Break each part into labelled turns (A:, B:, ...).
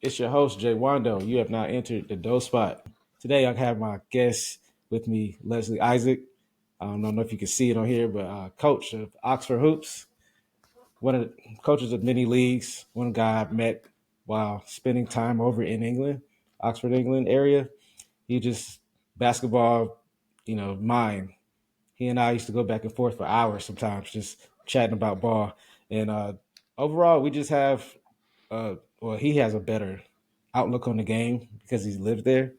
A: It's your host, J Wandoe. You have now entered the Doe Spot. Today, I have my guest with me, Leslie Isaac. I don't know if you can see it on here, but coach of Oxford Hoops, one of the coaches of many leagues. One guy I've met while spending time over in England, Oxford, England area. He just basketball, mind. He and I used to go back and forth for hours sometimes, just chatting about ball. And overall, we just have he has a better outlook on the game because he's lived there.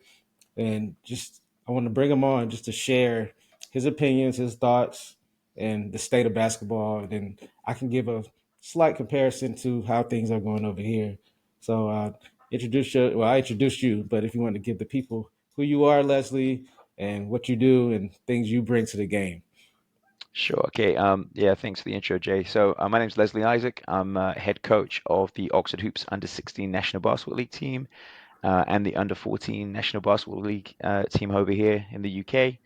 A: And just I want to bring him on just to share his opinions, his thoughts, and the state of basketball. And then I can give a slight comparison to how things are going over here. So I introduced you, but if you want to give the people who you are, Leslie, and what you do and things you bring to the game.
B: Sure. Okay. Yeah, thanks for the intro, Jay. So, my name's Leslie Isaac. I'm head coach of the Oxford Hoops Under 16 National Basketball League team and the Under 14 National Basketball League team over here in the UK.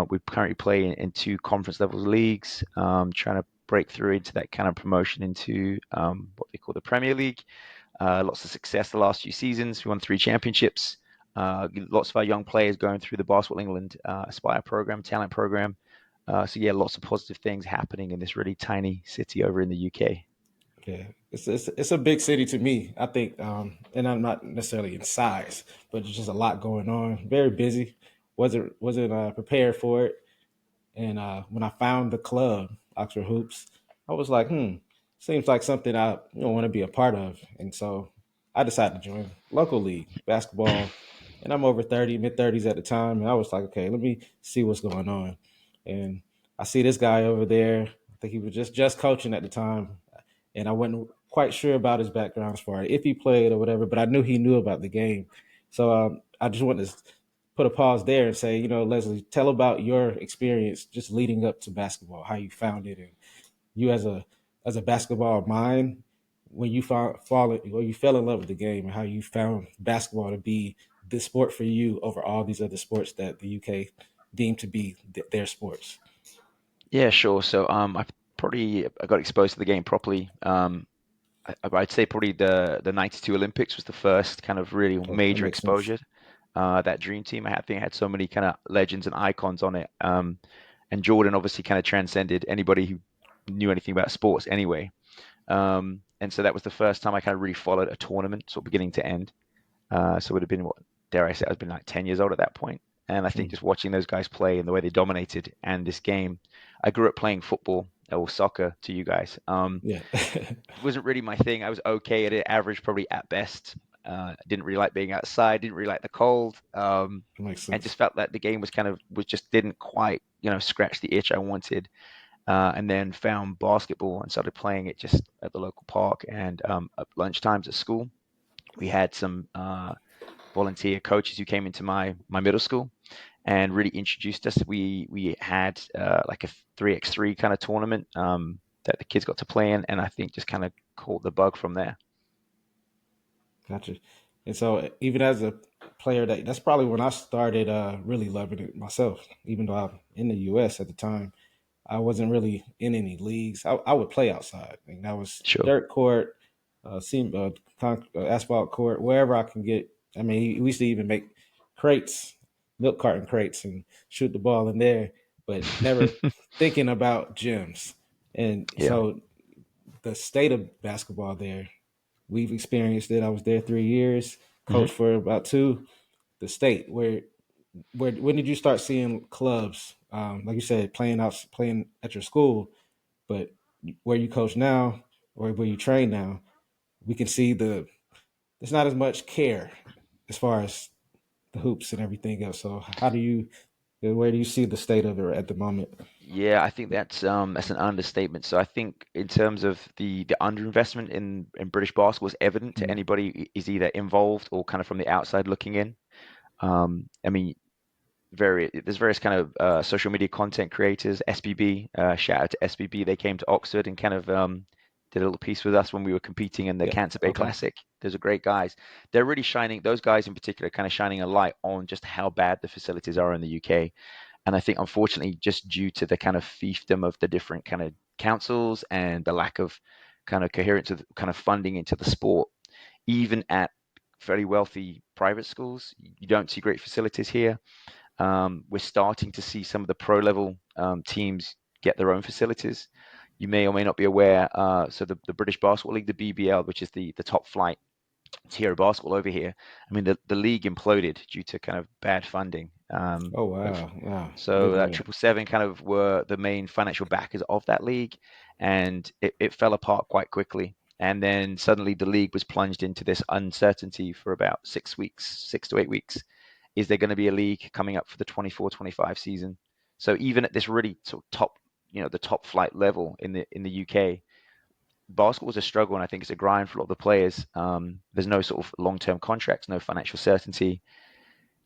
B: We currently play in two conference level leagues, trying to break through into that kind of promotion into what they call the Premier League. Lots of success the last few seasons. We won three championships. Lots of our young players going through the Basketball England Aspire program, talent program. So yeah, lots of positive things happening in this really tiny city over in the UK.
A: Yeah, it's a big city to me. I think, and I'm not necessarily in size, but there's just a lot going on. Very busy. Wasn't prepared for it. And when I found the club, Oxford Hoops, I was like, seems like something I want to be a part of. And so I decided to join local league basketball. And I'm over 30, mid 30s at the time. And I was like, okay, let me see what's going on. And I see this guy over there. I think he was just coaching at the time. And I wasn't quite sure about his background as far as if he played or whatever, but I knew he knew about the game. So I just wanted to put a pause there and say, Leslie, tell about your experience just leading up to basketball, how you found it, and you as a basketball mind, when you you fell in love with the game, and how you found basketball to be the sport for you over all these other sports that the UK deemed to be their sports.
B: Yeah, sure. So I got exposed to the game properly. I'd say probably the '92 Olympics was the first kind of really
A: Okay, that
B: major
A: makes sense.
B: exposure. That dream team I think had so many kind of legends and icons on it. And Jordan obviously kind of transcended anybody who knew anything about sports anyway. And so that was the first time I kind of really followed a tournament, sort of beginning to end. So it would have been what, dare I say, I was been like 10 years old at that point. And I think
A: Mm,
B: just watching those guys play and the way they dominated and this game, I grew up playing football or soccer to you guys.
A: yeah,
B: It wasn't really my thing. I was okay at it, average probably at best. Didn't really like being outside, didn't really like the cold.
A: makes
B: And
A: sense.
B: just felt that the game was just didn't quite, scratch the itch I wanted. And then found basketball and started playing it just at the local park and at lunchtimes at school. We had some volunteer coaches who came into my middle school and really introduced us. We had like a 3x3 kind of tournament that the kids got to play in, and I think just kind of caught the bug from there.
A: Gotcha. And so, even as a player, that's probably when I started really loving it myself. Even though I'm in the U.S. at the time, I wasn't really in any leagues. I would play outside. And that was
B: Sure.
A: dirt court, asphalt court, wherever I can get. I mean, we used to even make crates, milk carton crates, and shoot the ball in there, but never thinking about gyms. And
B: Yeah.
A: so, the state of basketball there, we've experienced it. I was there 3 years,
B: hmm
A: coached for about two. The state where when did you start seeing clubs, like you said, playing at your school, but where you coach now or where you train now, we can see there's not as much care as far as the hoops and everything else. So where do you see the state of it at the moment?
B: Yeah, I think that's an understatement. So I think in terms of the underinvestment in British basketball is evident to
A: Mm,
B: anybody who is either involved or kind of from the outside looking in. I mean, there's various kind of social media content creators, SBB, shout out to SBB. They came to Oxford and kind of did a little piece with us when we were competing in the
A: yeah.
B: Cancer Bay
A: Okay.
B: Classic. Those are great guys. They're really shining, those guys in particular, kind of shining a light on just how bad the facilities are in the UK. And I think, unfortunately, just due to the kind of fiefdom of the different kind of councils and the lack of kind of coherence of kind of funding into the sport, even at fairly wealthy private schools. You don't see great facilities here. We're starting to see some of the pro level teams get their own facilities. You may or may not be aware. So the British Basketball League, the BBL, which is the top flight tier of basketball over here. I mean, the league imploded due to kind of bad funding.
A: Oh wow, wow, I
B: So
A: didn't
B: that
A: know that.
B: 777 kind of were the main financial backers of that league, and it fell apart quite quickly. And then suddenly the league was plunged into this uncertainty for about 6 weeks, 6 to 8 weeks. Is there going to be a league coming up for the 24-25 season? So even at this really sort of top, the top flight level in the UK, basketball is a struggle, and I think it's a grind for a lot of the players. There's no sort of long-term contracts, no financial certainty.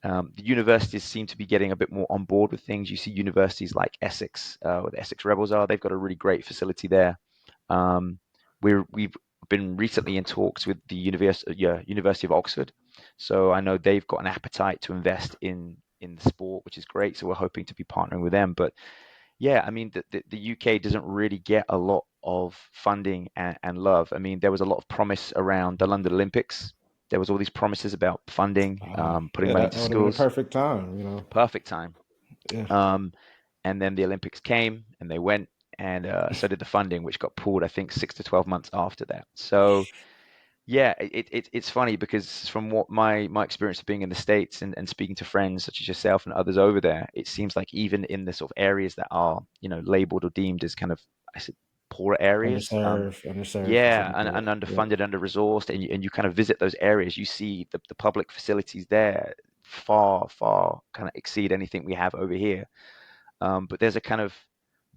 B: The universities seem to be getting a bit more on board with things. You see universities like Essex, where the Essex Rebels are. They've got a really great facility there. Um, we've been recently in talks with the University of Oxford, so I know they've got an appetite to invest in the sport, which is great. So we're hoping to be partnering with them. But yeah, I mean, the UK doesn't really get a lot of funding and love. I mean, there was a lot of promise around the London Olympics. There was all these promises about funding, putting
A: Yeah,
B: money
A: that
B: into
A: would have been a
B: schools.
A: perfect time, you know.
B: Perfect time.
A: Yeah,
B: Um, and then the Olympics came and they went, and so did the funding, which got pulled, I think, 6 to 12 months after that. So yeah, it's funny because from what my experience of being in the States and speaking to friends such as yourself and others over there, it seems like even in the sort of areas that are, labeled or deemed as kind of, I said, poorer areas,
A: underserved,
B: yeah,
A: something like
B: and
A: that. Yeah.
B: underfunded, under-resourced, and you kind of visit those areas, you see the public facilities there far, far kind of exceed anything we have over here. But there's a kind of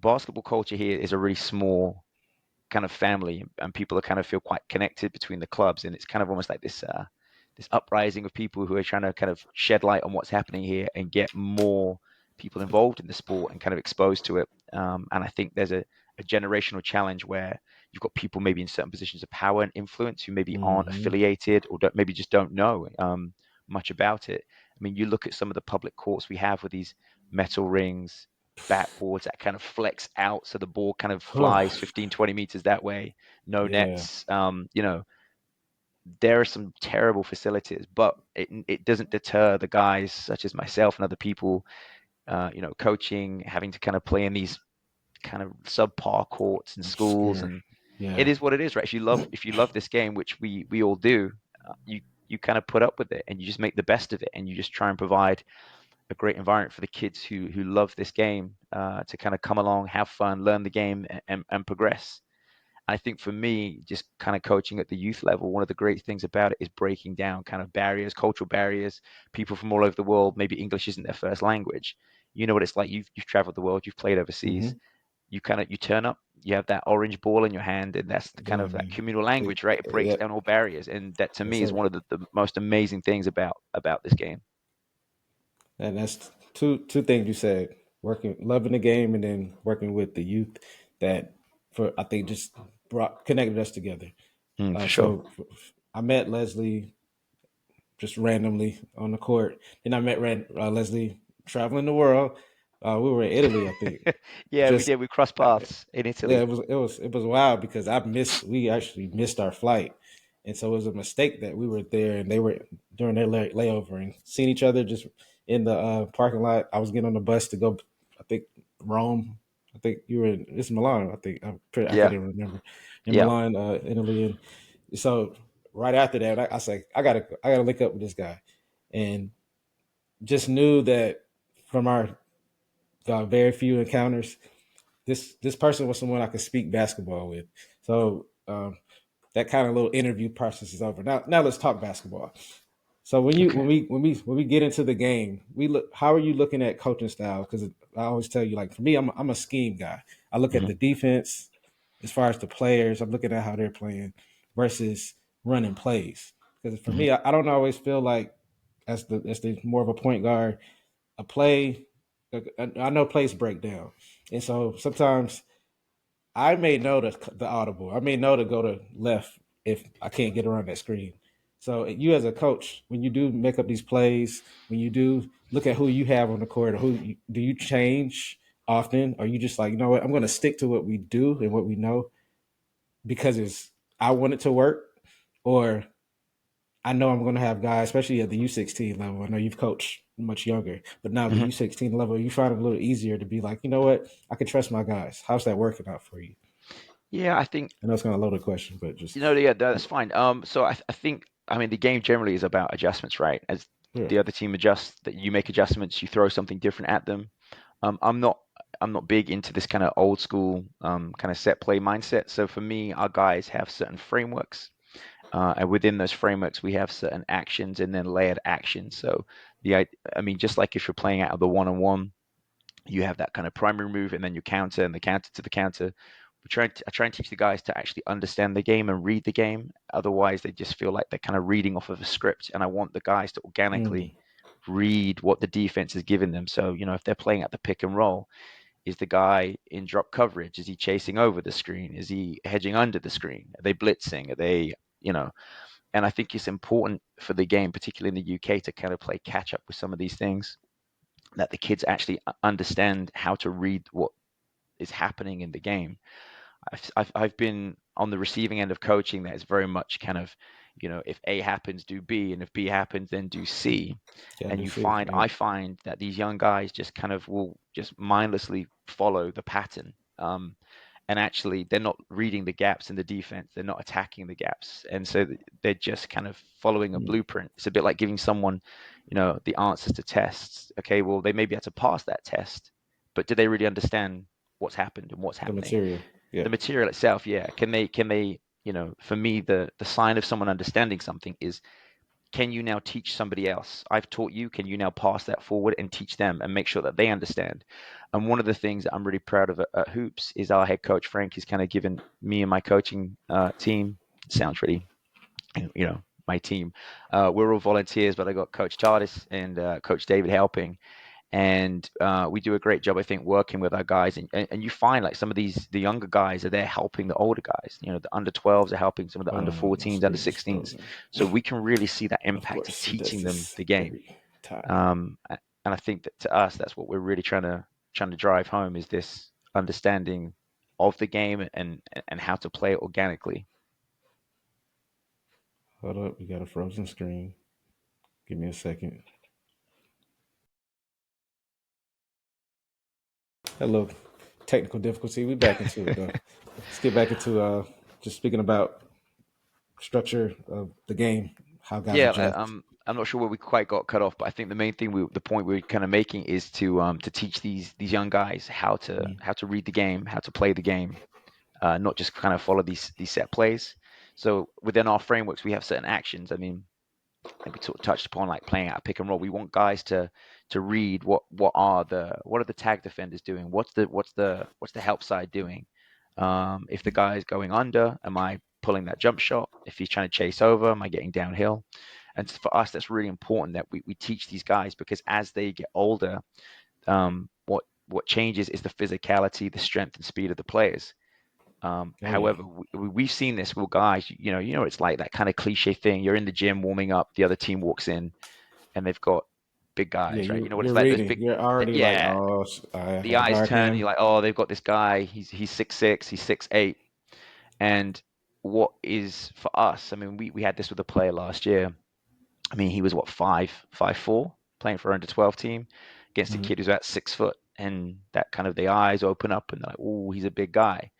B: basketball culture here is a really small kind of family, and people are kind of feel quite connected between the clubs, and it's kind of almost like this uprising of people who are trying to kind of shed light on what's happening here and get more people involved in the sport and kind of exposed to it. And I think there's a generational challenge where you've got people maybe in certain positions of power and influence who maybe aren't
A: Hmm.
B: affiliated or maybe just don't know much about it. I mean, you look at some of the public courts we have with these metal rings, backboards that kind of flex out so the ball kind of flies 15, 20 meters that way, no
A: Yeah,
B: nets. There are some terrible facilities, but it doesn't deter the guys such as myself and other people, coaching, having to kind of play in these kind of subpar courts and schools,
A: obscure.
B: and it
A: Yeah,
B: is what it is, right? If you love this game, which we all do, you kind of put up with it and you just make the best of it, and you just try and provide a great environment for the kids who love this game to kind of come along, have fun, learn the game, and progress. I think for me, just kind of coaching at the youth level, one of the great things about it is breaking down kind of barriers, cultural barriers. People from all over the world, maybe English isn't their first language. You know what it's like. You've traveled the world, you've played overseas.
A: hmm,
B: You turn up, you have that orange ball in your hand, and that's the kind
A: yeah,
B: of that
A: man.
B: communal language, right? It breaks
A: Yeah,
B: down all barriers, and that to
A: yes,
B: me is
A: sir.
B: one of the most amazing things about this game.
A: And that's two things you said: working, loving the game, and then working with the youth. That for I think just brought connected us together.
B: For sure.
A: So I met Leslie just randomly on the court. Then I met Leslie traveling the world. We were in Italy, I think.
B: Yeah, we
A: Just
B: did. We crossed paths in
A: yeah,
B: Italy.
A: it was wild because we actually missed our flight, and so it was a mistake that we were there and they were during their layover and seeing each other just in the parking lot. I was getting on the bus to go, I think Rome. I think you were in it's Milan. I can't
B: Yeah,
A: even remember in
B: yeah.
A: Milan, Italy, and so right after that, I said I gotta link up with this guy, and just knew that from our very few encounters this person was someone I could speak basketball with. So that kind of little interview process is over. Now let's talk basketball. So when you
B: Okay.
A: when we get into the game, we look. How are you looking at coaching style? Because I always tell you, like for me, I'm a scheme guy. I look at
B: Hmm.
A: the defense as far as the players. I'm looking at how they're playing versus running plays. Because for
B: Hmm.
A: me, I don't always feel like as the more of a point guard, a play. I know plays break down, and so sometimes I may know the audible. I may know to go to left if I can't get around that screen. So you as a coach, when you do make up these plays, when you do look at who you have on the court, or do you change often? Or you just like, you know what, I'm going to stick to what we do and what we know because I want it to work, or I know I'm going to have guys, especially at the U16 level. I know you've coached much younger, but now the
B: Mhm.
A: U16 level, you find it a little easier to be like, you know what, I can trust my guys. How's that working out for you?
B: Yeah, I think
A: I know it's kind of a loaded question, but just
B: yeah, that's fine. So I think, I mean, the game generally is about adjustments, right? As
A: yeah,
B: the other team adjusts, that you make adjustments, you throw something different at them. I'm not big into this kind of old school kind of set play mindset. So for me, our guys have certain frameworks, and within those frameworks, we have certain actions and then layered actions. So I mean, just like if you're playing out of the one-on-one, you have that kind of primary move and then you counter and the counter to the counter. I try and teach the guys to actually understand the game and read the game. Otherwise, they just feel like they're kind of reading off of a script. And I want the guys to
A: mm,
B: organically read what the defense is giving them. So, if they're playing at the pick and roll, is the guy in drop coverage? Is he chasing over the screen? Is he hedging under the screen? Are they blitzing? Are they, you know, and I think it's important for the game, particularly in the UK, to kind of play catch up with some of these things, that the kids actually understand how to read what is happening in the game. I've been on the receiving end of coaching that is very much kind of, if A happens, do B, and if B happens, then do C.
A: yeah,
B: And
A: do see, yeah,
B: I find that these young guys just kind of will just mindlessly follow the pattern. And actually, they're not reading the gaps in the defense. They're not attacking the gaps, and so they're just kind of following a
A: mm,
B: blueprint. It's a bit like giving someone, the answers to tests. Okay, well, they maybe had to pass that test, but did they really understand what's happened and what's
A: the
B: happening?
A: material, yeah,
B: The material itself, yeah. Can they, for me, the sign of someone understanding something is, can you now teach somebody else? I've taught you, can you now pass that forward and teach them and make sure that they understand? And one of the things that I'm really proud of at Hoops is our head coach Frank has kind of given me and my coaching team. It sounds really, my team. We're all volunteers, but I got Coach Tardis and Coach David helping, and we do a great job, I think, working with our guys. And you find like some of the younger guys are there helping the older guys. The under 12s are helping some of the under
A: my
B: 14s, under
A: screen is
B: 16s.
A: frozen.
B: So we can really see that
A: Of
B: impact of
A: course, he does
B: teaching them
A: this
B: the game.
A: every time.
B: And I think that to us, that's what we're really trying to drive home, is this understanding of the game and how to play it organically.
A: Hold up, we got a frozen screen. Give me a second. Hello, technical difficulty. We back into it though. Let's get back into just speaking about structure of the game, how guys
B: Yeah,
A: adjust.
B: I'm not sure where we quite got cut off, but I think the main thing the point we're kind of making is to teach these young guys
A: Mm,
B: how to read the game, how to play the game, not just kind of follow these set plays. So within our frameworks, we have certain actions. I mean, like we sort of touched upon, like playing out a pick and roll. We want guys to read what are the tag defenders doing? What's the help side doing? If the guy is going under, am I pulling that jump shot? If he's trying to chase over, am I getting downhill? And for us, that's really important that we teach these guys, because as they get older, what changes is the physicality, the strength and speed of the players.
A: oh yeah,
B: However, we've seen this with guys, it's like that kind of cliche thing. You're in the gym warming up, the other team walks in and they've got big
A: yeah.
B: guys, right? You know what
A: You're
B: it's like, those
A: reading.
B: big,
A: You're already like,
B: yeah,
A: oh, I
B: the
A: got to
B: eyes
A: guard
B: turn, and
A: him.
B: you're like, oh, they've got this guy, he's 6'6", he's 6'8". And what is for us, I mean, we had this with a player last year. I mean, he was what, 5'4", playing for under 12 team against a
A: Mm,
B: kid who's about 6 foot, and that kind of the eyes open up and they're like, oh, he's a big guy.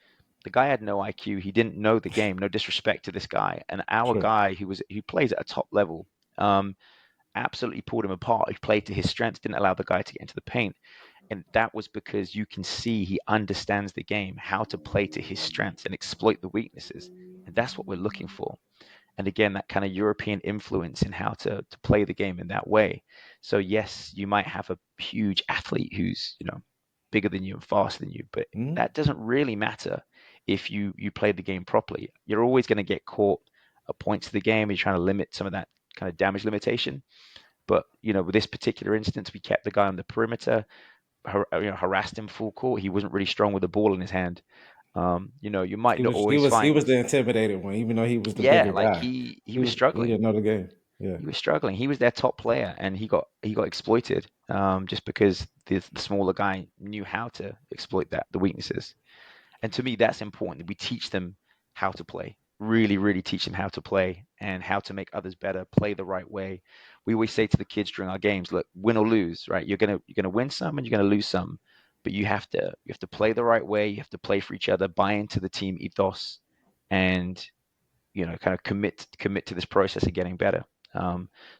B: The guy had no IQ. He didn't know the game. No disrespect to this guy. And our
A: sure.
B: guy, who plays at a top level, um, absolutely pulled him apart. He played to his strengths, didn't allow the guy to get into the paint. And that was because you can see he understands the game, how to play to his strengths and exploit the weaknesses. And that's what we're looking for. And again, that kind of European influence in how to play the game in that way. So yes, you might have a huge athlete who's, bigger than you and faster than you, but
A: Mm,
B: that doesn't really matter if you play the game properly. You're always going to get caught at points of the game. You're trying to limit some of that kind of damage limitation. But with this particular instance, we kept the guy on the perimeter, harassed him full court. He wasn't really strong with the ball in his hand. You might
A: he
B: not
A: was he
B: always
A: was he
B: find,
A: was the intimidated one, even though he was the
B: yeah,
A: bigger
B: like
A: guy.
B: he
A: He
B: was
A: he
B: struggling.
A: didn't know the game. Yeah.
B: He was struggling. He was their top player, and he got exploited, just because the smaller guy knew how to exploit the weaknesses. And to me, that's important that we teach them how to play. really, really teach them how to play and how to make others better, play the right way. We always say to the kids during our games, look, win or lose, right? You're gonna win some and you're gonna lose some, but you have to play the right way. You have to play for each other, buy into the team ethos, and kind of commit to this process of getting better.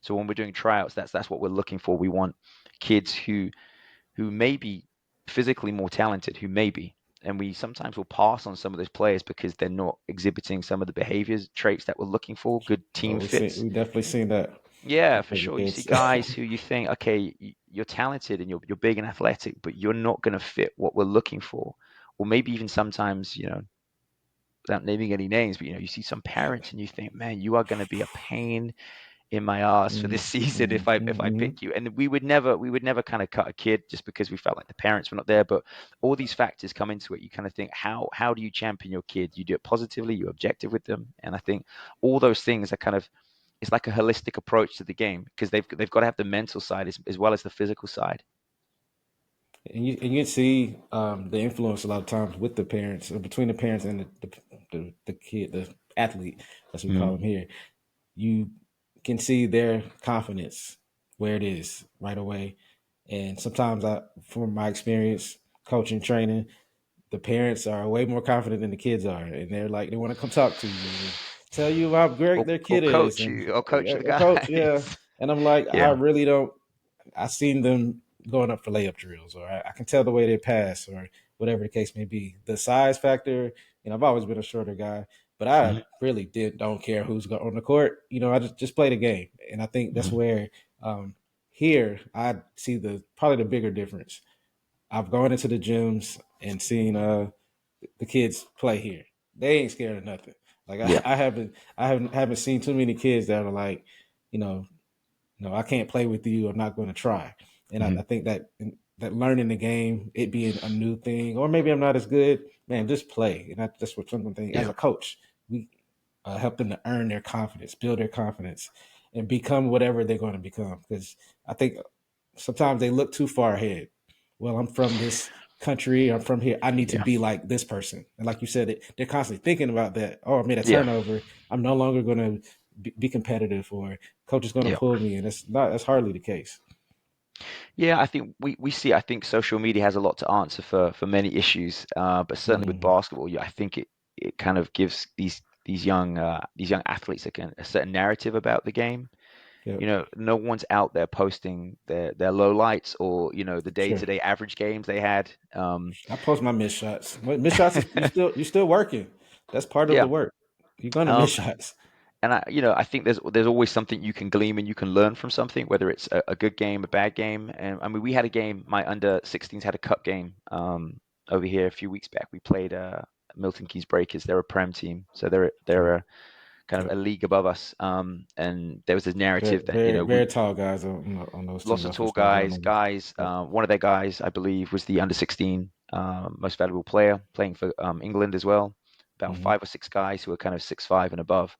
B: So when we're doing tryouts, that's what we're looking for. We want kids who may be physically more talented, who may be, and we sometimes will pass on some of those players because they're not exhibiting some of the behaviors traits that we're looking for, good
A: Oh,
B: team fits.
A: we definitely seen that
B: Yeah,
A: with
B: for
A: the
B: sure. You see
A: kids.
B: guys who you think, okay, you're talented and you're big and athletic, but you're not going to fit what we're looking for. Or maybe even sometimes, without naming any names, but you see some parents and you think, man, you are going to be a pain in my ass for this
A: Mm,
B: season
A: mm,
B: if I
A: mm,
B: pick you. And we would never kind of cut a kid just because we felt like the parents were not there. But all these factors come into it. You kind of think, how do you champion your kid? You do it positively, you're objective with them. And I think all those things are kind of, it's like a holistic approach to the game because they've got to have the mental side as well as the physical side.
A: and you see the influence a lot of times with the parents, or between the parents and the kid, the athlete, as we call
B: Mm,
A: them here. You can see their confidence where it is right away. And sometimes, from my experience, coaching, training, the parents are way more confident than the kids are, and they're like they want to come talk to you and tell you how great their
B: or
A: kid is,
B: coach
A: and
B: you, or coach the
A: coach, yeah.
B: guys.
A: And I'm like, I
B: Yeah.
A: really don't. I seen them going up for layup drills, or I can tell the way they pass, or whatever the case may be. The size factor, I've always been a shorter guy, but I
B: Hmm.
A: really don't care who's on the court. I just play the game, and I think that's
B: Hmm.
A: where here I see the probably the bigger difference. I've gone into the gyms and seen the kids play here. They ain't scared of nothing. Like
B: Yeah.
A: I haven't seen too many kids that are like, you know, no, I can't play with you. I'm not going to try. And I,
B: Hmm.
A: I think that learning the game, it being a new thing, or maybe I'm not as good, man, just play. And that's what something thing as
B: Yeah.
A: a coach, we help them to earn their confidence, build their confidence, and become whatever they're going to become. Because I think sometimes they look too far ahead. Well, I'm from this country. I'm from here. I need to
B: Yeah.
A: be like this person. And like you said, they're constantly thinking about that. Oh, I made a
B: Yeah.
A: turnover. I'm no longer going to be competitive, or coach is going to
B: Yeah.
A: pull me. And that's hardly the case.
B: Yeah, I think I think social media has a lot to answer for many issues, but certainly with
A: Mm,
B: basketball, yeah, I think it kind of gives these young athletes a certain narrative about the game.
A: yep,
B: No one's out there posting their low lights or the
A: sure.
B: day-to-day average games they had.
A: I post my missed shots. Missed shots is you still working. That's part of
B: Yeah.
A: the work. You're gonna miss
B: Um,
A: shots.
B: and I think there's always something you can glean and you can learn from something, whether it's a good game, a bad game. And I mean, we had a game. My under 16s had a cup game over here a few weeks back. We played Milton Keynes Breakers. They're a Prem team, so they're
A: Okay.
B: a kind of
A: Yep.
B: a league above us. And there was this
A: Very,
B: narrative that
A: very,
B: we
A: very tall guys on those
B: lots
A: teams.
B: of
A: That's for
B: tall
A: sure. I
B: guys.
A: remember.
B: Guys,
A: Yep.
B: one of their guys, I believe, was the under 16 most valuable player, playing for England as well. About
A: Hmm.
B: 5 or 6 guys who are kind of 6'5" and above,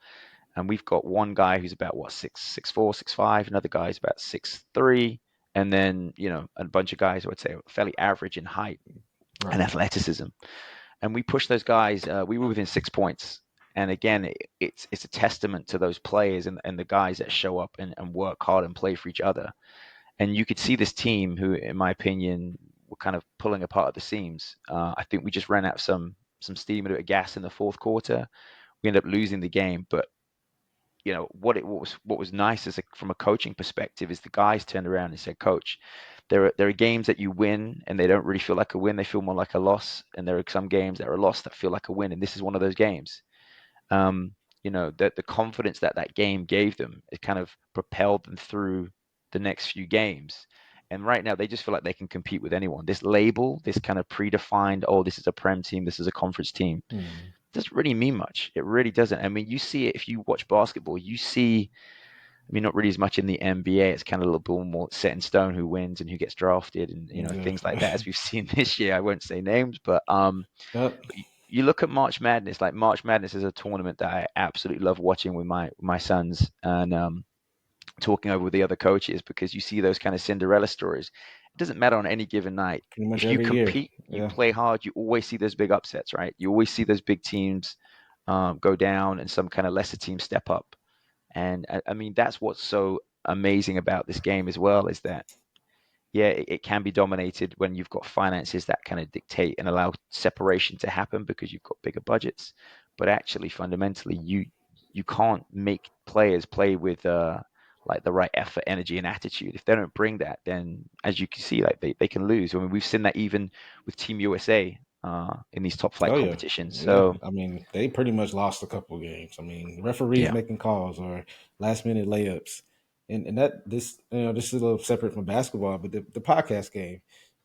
B: and we've got one guy who's about what 6'4", 6'5", another guy's about 6'3", and then a bunch of guys who I'd say are fairly average in height and
A: Right.
B: athleticism. And we pushed those guys. We were within 6 points. And again, it's a testament to those players and the guys that show up and work hard and play for each other. And you could see this team who, in my opinion, were kind of pulling apart at the seams. I think we just ran out of some steam and a bit of gas in the fourth quarter. We ended up losing the game, but what was nice from a coaching perspective is the guys turned around and said, Coach, there are games that you win and they don't really feel like a win. They feel more like a loss. And there are some games that are a loss that feel like a win. And this is one of those games. The confidence that game gave them, it kind of propelled them through the next few games. And right now, they just feel like they can compete with anyone. This label, this kind of predefined, oh, this is a Prem team, this is a conference team,
A: Hmm.
B: doesn't really mean much. It really doesn't. I mean, you see it if you watch basketball. You see, I mean, not really as much in the NBA. It's kind of a little bit more set in stone who wins and who gets drafted, and
A: Yeah.
B: things like that. As we've seen this year, I won't say names, but
A: Yep.
B: you look at March Madness. Like March Madness is a tournament that I absolutely love watching with my sons and talking over with the other coaches because you see those kind of Cinderella stories. It doesn't matter on any given night.
A: Pretty much
B: If you
A: every year.
B: compete, you
A: Yeah.
B: play hard, you always see those big upsets, right? You always see those big teams go down and some kind of lesser team step up. And I mean, that's what's so amazing about this game as well is that, yeah, it can be dominated when you've got finances that kind of dictate and allow separation to happen because you've got bigger budgets. But actually, fundamentally, you can't make players play with like the right effort, energy, and attitude. If they don't bring that, then as you can see, like they can lose. I mean, we've seen that even with Team USA in these top flight
A: Oh yeah,
B: competitions.
A: yeah.
B: So
A: I mean, they pretty much lost a couple games. I mean, referees
B: yeah,
A: making calls or last minute layups, and that this this is a little separate from basketball, but the podcast game,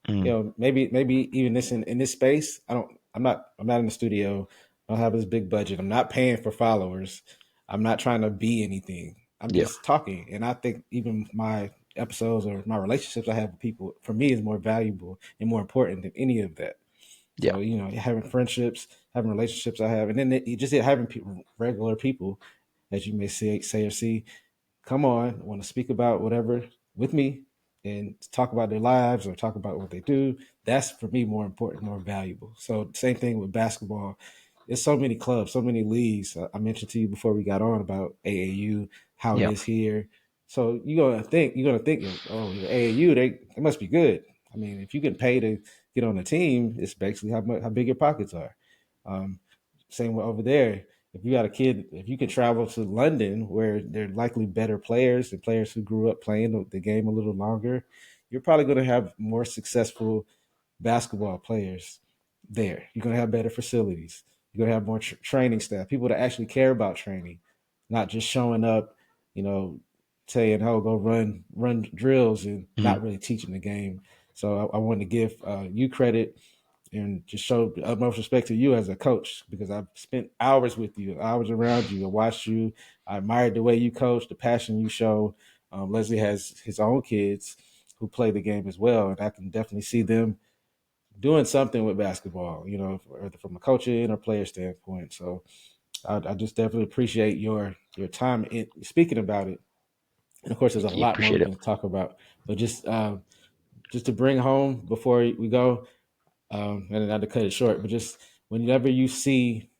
B: mm,
A: maybe even this in this space. I'm not in the studio. I don't have this big budget. I'm not paying for followers. I'm not trying to be anything. I'm
B: yeah,
A: just talking, and I think even my episodes or my relationships I have with people for me is more valuable and more important than any of that.
B: yeah,
A: So having friendships, having relationships I have, and then you just having regular people, as you may say or see, come on, want to speak about whatever with me and talk about their lives or talk about what they do. That's for me more important, more valuable. So same thing with basketball. There's so many clubs, so many leagues. I mentioned to you before we got on about AAU, how it
B: yeah.
A: is here. So you're gonna think, oh, AAU, they must be good. I mean, if you can pay to get on the team, it's basically how big your pockets are. Um, Same with over there, if you got a kid, if you can travel to London where they're likely better players and players who grew up playing the game a little longer, you're probably going to have more successful basketball players there. You're going to have better facilities. You're going to have more training staff, people that actually care about training, not just showing up, you know, saying, "Oh, go run drills," and
B: Mhm.
A: not really teaching the game. So I wanted to give you credit and just show the utmost respect to you as a coach because I've spent hours with you, hours around you, I watched you. I admired the way you coach, the passion you show. Leslie has his own kids who play the game as well, and I can definitely see them doing something with basketball, whether from a coaching or player standpoint. So I just definitely appreciate your time in speaking about it. And of course, there's a
B: Thank you.
A: lot more we
B: Appreciate it.
A: can talk about, but just to bring home before we go, and not to cut it short, but just whenever you see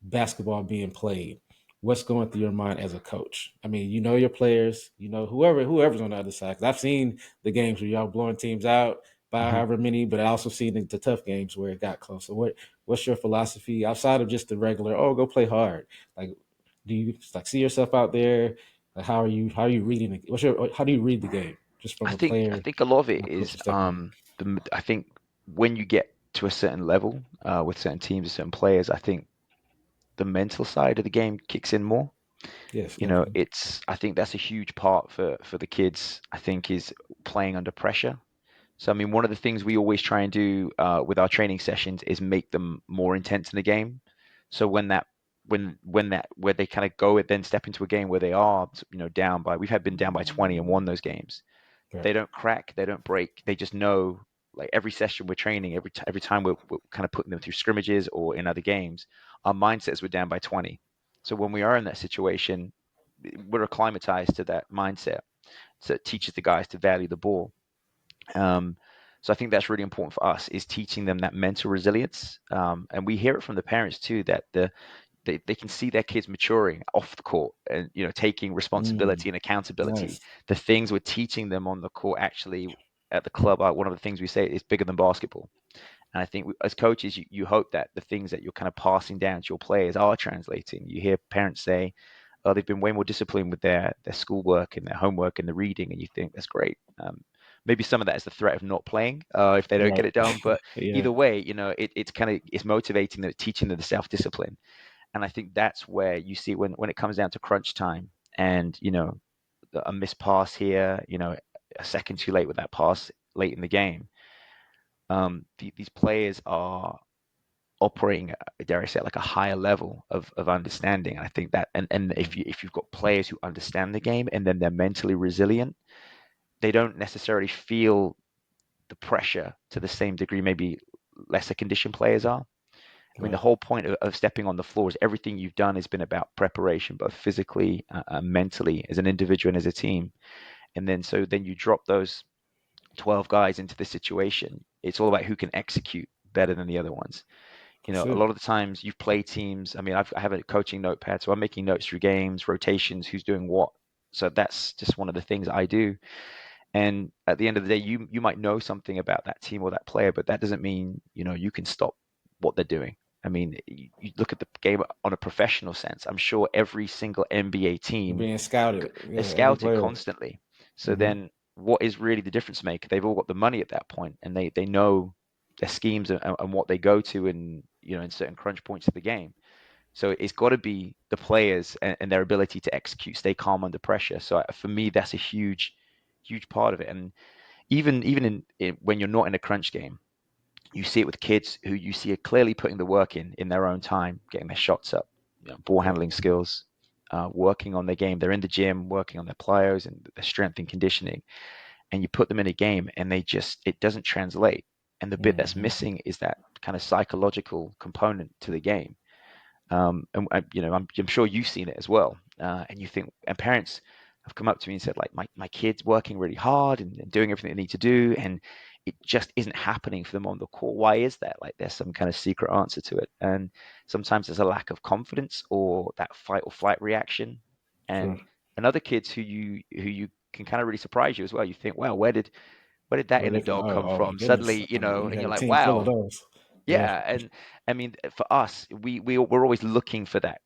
A: basketball being played, what's going through your mind as a coach? I mean, you know your players, you know whoever's on the other side. 'Cause I've seen the games where y'all blowing teams out by
B: Mhm.
A: however many, but I also seen the tough games where it got close. So what's your philosophy outside of just the regular? Oh, go play hard. Like, do you like see yourself out there? Like, how are you reading? How do you read the game? Just from
B: I
A: a
B: think I
A: player
B: think a lot of it
A: and a
B: is
A: coaching standpoint.
B: I think when you get to a certain level with certain teams, certain players, I think the mental side of the game kicks in more.
A: Yes,
B: You know,
A: definitely.
B: it's I think that's a huge part for the kids. I think is playing under pressure. So I mean, one of the things we always try and do with our training sessions is make them more intense in the game. So when where they kind of go and then step into a game where they are down by we've had been down by 20 and won those games.
A: Right.
B: They don't crack, they don't break. They just know, like every session we're training, every time we're kind of putting them through scrimmages or in other games, our mindsets were down by 20. So when we are in that situation, we're acclimatized to that mindset. So it teaches the guys to value the ball. Um, so I think that's really important for us is teaching them that mental resilience. And we hear it from the parents too that they can see their kids maturing off the court and taking
A: Mm,
B: responsibility and accountability.
A: nice.
B: The things we're teaching them on the court actually at the club are one of the things we say is bigger than basketball. And I think as coaches, you hope that the things that you're kind of passing down to your players are translating. You hear parents say, "Oh, they've been way more disciplined with their schoolwork and their homework and the reading," and you think that's great. Maybe some of that is the threat of not playing if they don't get
A: Right.
B: it done. But
A: Yeah.
B: either way, it's kind of it's motivating them, teaching them the self-discipline. And I think that's where you see when it comes down to crunch time and a missed pass here, a second too late with that pass late in the game. These players are operating, dare I say, at like a higher level of understanding. And I think that, and
A: Right.
B: if you've got players who understand the game and then they're mentally resilient, they don't necessarily feel the pressure to the same degree maybe lesser conditioned players are. I mean, the
A: Right.
B: whole point of stepping on the floor is everything you've done has been about preparation, both physically, mentally, as an individual and as a team. And then you drop those 12 guys into the situation. It's all about who can execute better than the other ones. You know,
A: That's
B: a
A: it.
B: lot of the times you've played teams. I mean, I have a coaching notepad, so I'm making notes through games, rotations, who's doing what. So that's just one of the things I do. And at the end of the day, you might know something about that team or that player, but that doesn't mean, you can stop what they're doing. I mean, you look at the game on a professional sense. I'm sure every single NBA
A: You're
B: team,
A: being scouted.
B: they're
A: Yeah, every
B: scouted
A: player.
B: constantly. So
A: Hmm.
B: then what is really the difference maker? They've all got the money at that point, and they know their schemes and what they go to, and in certain crunch points of the game. So it's got to be the players and their ability to execute, stay calm under pressure. So for me, that's a huge, huge part of it. And even when you're not in a crunch game, you see it with kids who you see are clearly putting the work in their own time, getting their shots up, ball
A: Yeah,
B: handling skills, working on their game. They're in the gym working on their plyos and their strength and conditioning. And you put them in a game, and it doesn't translate. And the bit that's
A: hmm,
B: missing is that kind of psychological component to the game. And I'm sure you've seen it as well. And you think, and parents have come up to me and said, like, my kid's working really hard and doing everything they need to do, and it just isn't happening for them on the court. Why is that? Like, there's some kind of secret answer to it. And sometimes there's a lack of confidence or that fight or flight reaction.
A: sure.
B: And other kids who you can kind of really surprise you as well. You think, wow, where did that
A: Where
B: inner
A: they can,
B: dog
A: oh,
B: come
A: oh my
B: from?
A: goodness.
B: Suddenly,
A: I mean, you
B: and
A: had
B: you're
A: a
B: like,
A: team full of
B: wow.
A: those. Yeah,
B: Yeah, and I mean, for us, we're always looking for that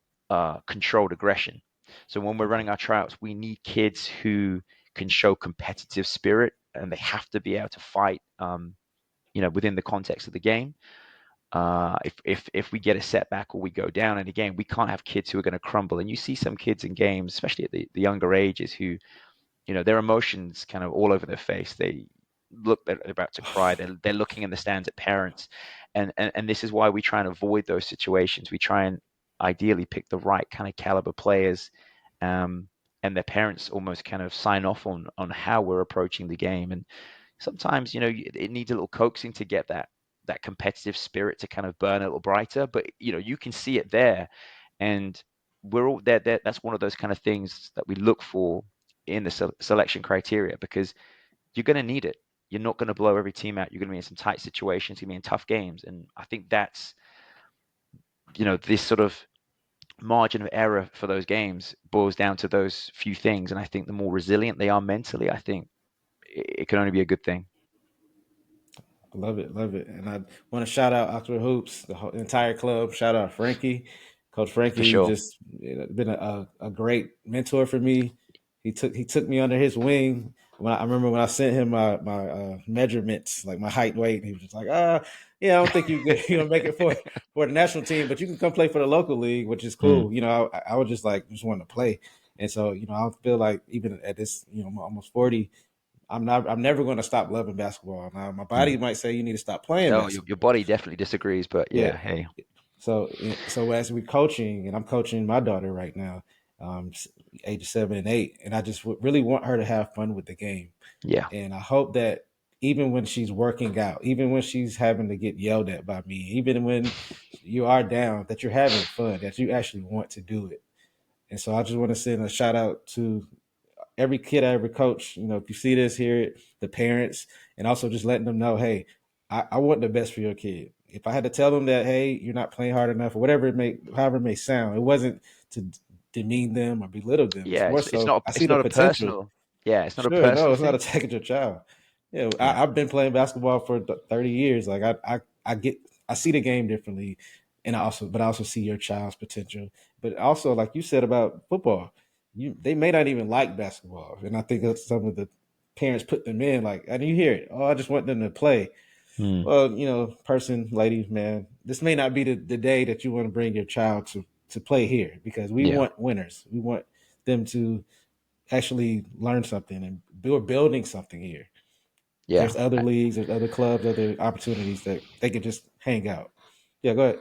B: controlled aggression. So when we're running our tryouts, we need kids who can show competitive spirit, and they have to be able to fight, within the context of the game. If we get a setback or we go down in a game, we can't have kids who are going to crumble. And you see some kids in games, especially at the younger ages, who their emotions kind of all over their face. They look they're about to cry. They're looking in the stands at parents, and this is why we try and avoid those situations. We try and ideally pick the right kind of caliber players, um, and their parents almost kind of sign off on how we're approaching the game. And sometimes it needs a little coaxing to get that competitive spirit to kind of burn a little brighter. But you can see it there, and we're all there. That's one of those kind of things that we look for in the selection criteria, because you're going to need it. You're not going to blow every team out. You're going to be in some tight situations. You're going to be in tough games, and I think that's this sort of margin of error for those games boils down to those few things. And I think the more resilient they are mentally, I think it can only be a good thing.
A: love it, love it. And I want to shout out Oxford Hoops, the whole entire club. Shout out Frankie, Coach
B: For
A: Frankie.
B: sure.
A: Just been a great mentor for me. He took me under his wing. I remember when I sent him my measurements, like my height, weight, and he was just like, yeah, I don't think you gonna make it for the national team, but you can come play for the local league, which is
B: Mm,
A: cool. I was just like just wanting to play, and so I feel like even at this, I'm almost 40. I'm never going to stop loving basketball. Now my body
B: mm.
A: might say you need to stop playing
B: No, your
A: basketball.
B: body definitely disagrees, but
A: Yeah.
B: yeah, hey,
A: So as we coaching, and I'm coaching my daughter right now, um, age 7 and 8, and I just really want her to have fun with the game.
B: yeah,
A: And I hope that even when she's working out, even when she's having to get yelled at by me, even when you are down, that you're having fun, that you actually want to do it. And so I just want to send a shout out to every kid I ever coach. If you see this, hear it, the parents, and also just letting them know, hey, I want the best for your kid. If I had to tell them that, hey, you're not playing hard enough, or whatever however it may sound, it wasn't to demean them or belittle them. It's
B: yeah.
A: more
B: It's
A: so
B: not
A: I see
B: it's
A: the
B: not a
A: potential.
B: personal, yeah, it's not a
A: Sure, no,
B: personal
A: it's not
B: thing.
A: attacking your child. Yeah,
B: Yeah,
A: I've been playing basketball for 30 years. Like I get, I see the game differently, and but I also see your child's potential. But also, like you said about football, they may not even like basketball, and I think that's some of the parents put them in. Like, and you hear it, oh, I just want them to play.
B: mm,
A: Well, person, lady, man, this may not be the day that you want to bring your child to play here, because we
B: yeah,
A: want winners. We want them to actually learn something, and build building something here.
B: yeah.
A: There's other leagues, there's other clubs, other opportunities that they can just hang out. Yeah, go ahead.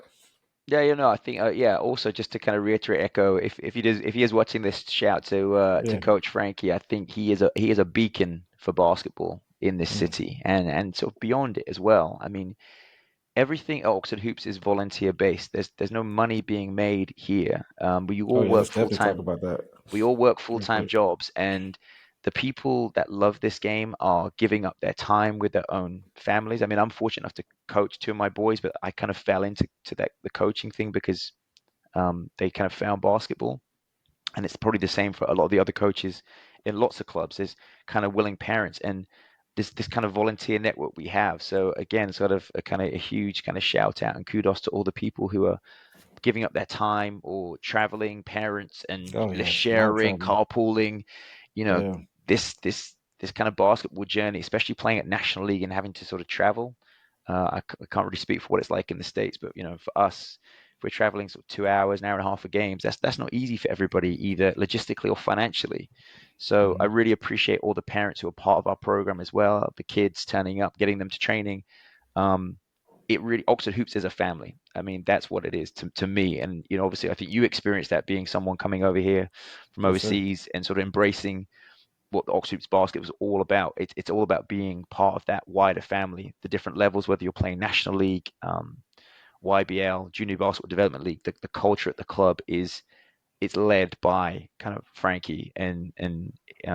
B: Yeah, I think yeah. Also, just to kind of reiterate, echo, if he is watching this, shout to
A: Yeah.
B: Coach Frankie. I think he is a beacon for basketball in this
A: Mm.
B: city, and sort of beyond it as well. I mean, everything at Oxford Hoops is volunteer based. There's no money being made here. We
A: Oh
B: all
A: yeah,
B: work
A: let's
B: full
A: definitely talk
B: time.
A: about that
B: We all work full
A: real
B: time
A: quick.
B: jobs, and the people that love this game are giving up their time with their own families. I mean, I'm fortunate enough to coach two of my boys, but I kind of fell into that the coaching thing because they kind of found basketball, and it's probably the same for a lot of the other coaches in lots of clubs. There's kind of willing parents and this kind of volunteer network we have. So again, sort of a kind of a huge kind of shout out and kudos to all the people who are giving up their time or traveling, parents, and
A: Oh
B: the
A: yes, a lot of
B: sharing,
A: traveling.
B: carpooling. You know,
A: Yeah,
B: this kind of basketball journey, especially playing at National League and having to sort of travel. I can't really speak for what it's like in the States, but for us, if we're traveling sort of 2 hours, an hour and a half for games, that's not easy for everybody, either logistically or financially. So I
A: hmm,
B: really appreciate all the parents who are part of our program as well, the kids turning up, getting them to training. Um, it really Oxford Hoops is a family. I mean, that's what it is to me. And obviously, I think you experienced that being someone coming over here from
A: yes sir.
B: overseas and sort of embracing what the Oxford Hoops basket was all about. It's all about being part of that wider family, the different levels, whether you're playing National League, YBL, Junior Basketball Development League. The culture at the club is it's led by kind of Frankie and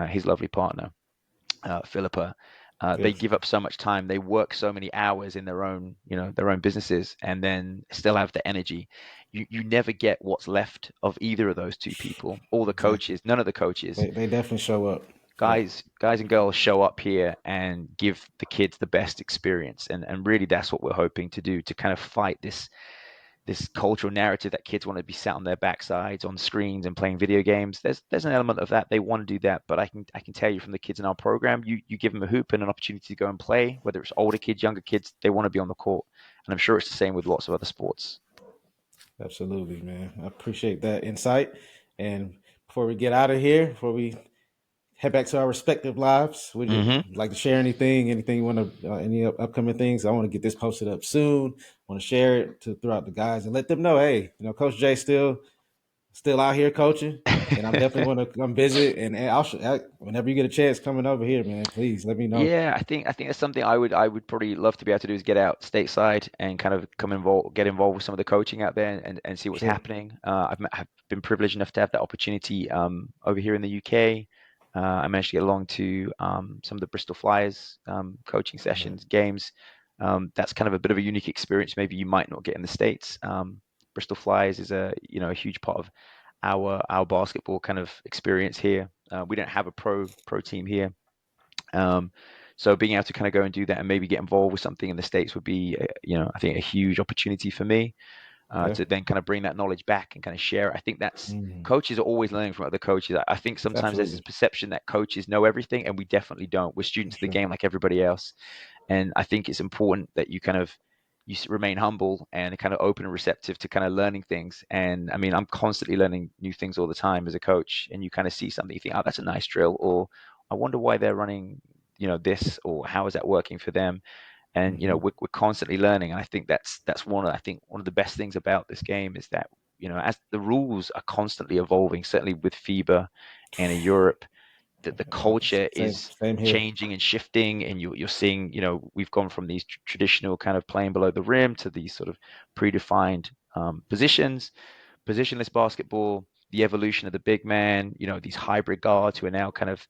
B: his lovely partner Philippa. They
A: Yes,
B: give up so much time. They work so many hours in their own businesses, and then still have the energy. You never get what's left of either of those two people. All the
A: exactly.
B: coaches, none of the coaches,
A: They definitely show up. Yep.
B: guys and girls show up here and give the kids the best experience. And really that's what we're hoping to do, to kind of fight this cultural narrative that kids want to be sat on their backsides on screens and playing video games. There's an element of that. They want to do that, but I can tell you from the kids in our program, you give them a hoop and an opportunity to go and play, whether it's older kids, younger kids, they want to be on the court. And I'm sure it's the same with lots of other sports.
A: Absolutely, man. I appreciate that insight. And before we get out of here, before we head back to our respective lives, would you
B: Hmm.
A: like to share anything you want to, any upcoming things? I want to get this posted up soon. I want to share it throughout the guys and let them know, hey, Coach Jay still out here coaching, and I'm definitely want to come visit. And whenever you get a chance coming over here, man, please let me know.
B: Yeah, I think that's something I would probably love to be able to do, is get out stateside and kind of get involved with some of the coaching out there and see what's
A: Sure.
B: happening. I've been privileged enough to have that opportunity over here in the UK. I managed to get along to some of the Bristol Flyers coaching
A: Right.
B: sessions, games. That's kind of a bit of a unique experience. Maybe you might not get in the States. Bristol Flyers is a huge part of our basketball kind of experience here. We don't have a pro team here, um, so being able to kind of go and do that and maybe get involved with something in the States would be, I think a huge opportunity for me
A: Okay.
B: to then kind of bring that knowledge back and kind of share it. I think that's
A: Mhm.
B: coaches are always learning from other coaches. I think sometimes there's this
A: Absolutely.
B: perception that coaches know everything, and we definitely don't. We're
A: For
B: students of the
A: sure.
B: game like everybody else. And I think it's important that you kind of remain humble and kind of open and receptive to kind of learning things. And I mean, I'm constantly learning new things all the time as a coach. And you kind of see something, you think, oh, that's a nice drill, or I wonder why they're running, this, or how is that working for them? And
A: Hmm.
B: we're constantly learning. And I think that's one of the best things about this game is that as the rules are constantly evolving, certainly with FIBA and in Europe, that the culture
A: Same,
B: is
A: same here.
B: changing and shifting, and you're seeing, we've gone from these traditional kind of playing below the rim to these sort of predefined positions, positionless basketball, the evolution of the big man, these hybrid guards who are now kind of,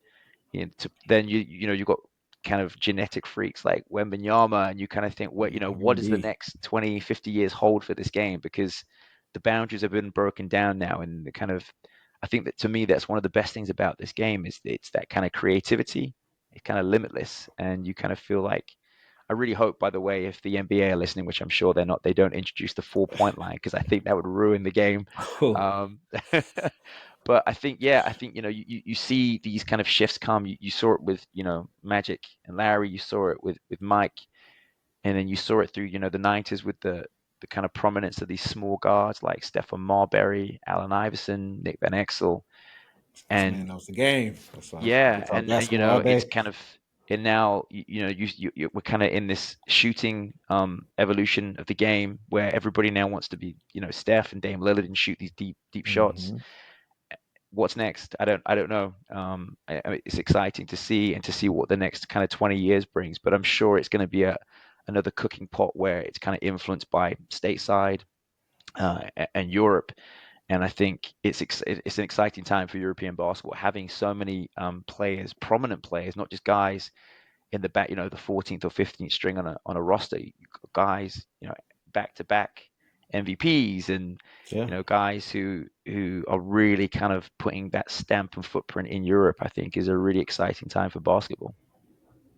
B: then you've got kind of genetic freaks like Wembanyama, and you kind of think, what does the
A: Indeed.
B: next 20, 50 years hold for this game? Because the boundaries have been broken down now, and the kind of, I think that to me, that's one of the best things about this game is it's that kind of creativity. It's kind of limitless, and you kind of feel like, I really hope, by the way, if the NBA are listening, which I'm sure they're not, they don't introduce the 4 point line, because I think that would ruin the game.
A: Oh,
B: Um, but I think, yeah, I think, you see these kind of shifts come. You saw it with, Magic and Larry. You saw it with Mike, and then you saw it through, the 90s with the kind of prominence of these small guards like Stephen Marbury, Allen Iverson, Nick Van Exel,
A: this man
B: and
A: knows the game. That's why we
B: yeah,
A: can talk
B: and
A: basketball all
B: it's
A: day.
B: kind of, and now we're kind of in this shooting evolution of the game where everybody now wants to be, Steph and Dame Lillard and shoot these deep shots.
A: Hmm.
B: What's next? I don't know. I mean, it's exciting to see, and to see what the next kind of 20 years brings, but I'm sure it's going to be another cooking pot where it's kind of influenced by stateside and Europe. And I think it's an exciting time for European basketball, having so many players, prominent players, not just guys in the back, the 14th or 15th string on a roster. You've got guys, back to back MVPs, and
A: Yeah,
B: guys who are really kind of putting that stamp and footprint in Europe. I think is a really exciting time for basketball.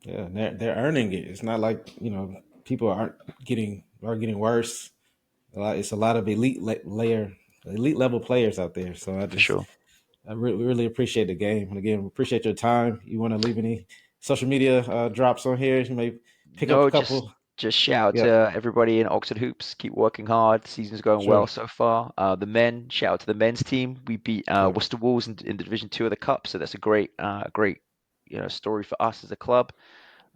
A: yeah, and they're earning it. It's not like people are getting worse. It's a lot of elite level players out there. So
B: For sure.
A: I really appreciate the game. And again, appreciate your time. You want to leave any social media drops on here? You may pick up a
B: No, just
A: couple.
B: just shout out
A: Yep,
B: to everybody in Oxford Hoops. Keep working hard. Season's going well
A: sure.
B: so far. The men, shout out to the men's team. We beat
A: Yep,
B: Worcester Wolves in the Division 2 of the Cup, so that's a great story for us as a club.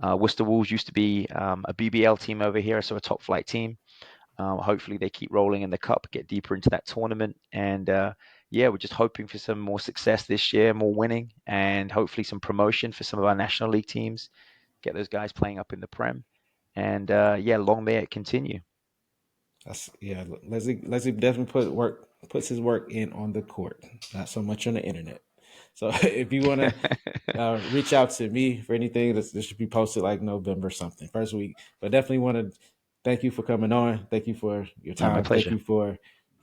B: Worcester Wolves used to be a BBL team over here, so a top flight team. Hopefully they keep rolling in the cup, get deeper into that tournament, and yeah, we're just hoping for some more success this year, more winning, and hopefully some promotion for some of our National League teams. Get those guys playing up in the Prem, and yeah, long may it continue.
A: that's yeah. Leslie definitely puts his work in on the court, not so much on the internet. So if you want to reach out to me for anything, this should be posted like November something, first week. But definitely want to thank you for coming on. Thank you for your
B: No, my
A: time. Thank
B: pleasure.
A: you for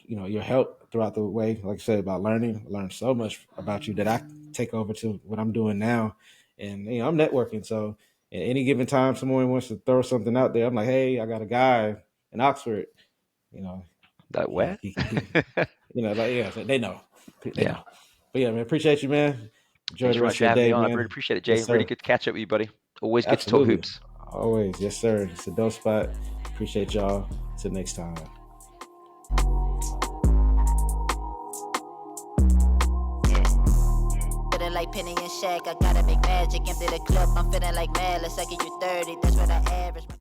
A: your help throughout the way. Like I said about learning, I learned so much about you that I take over to what I'm doing now, and I'm networking. So at any given time, someone wants to throw something out there, I'm like, hey, I got a guy in Oxford. You know,
B: Like
A: he
B: where?
A: he like yeah, so they
B: Yeah.
A: know. But yeah, man, appreciate you, man. Enjoy
B: Thanks
A: the
B: very much
A: rest of
B: for
A: your
B: having me
A: day,
B: on. I really
A: man.
B: appreciate it, Jay.
A: Yes,
B: Really
A: sir.
B: good to catch up with you, buddy. Always good to talk
A: Absolutely.
B: hoops.
A: Always. Yes, sir. It's a Doe Spot. Appreciate y'all. Till next time.
C: Feeling like Penny and Shaq, I gotta make magic, empty the clip. I'm feeling like Malice, I give you 30, that's what I average.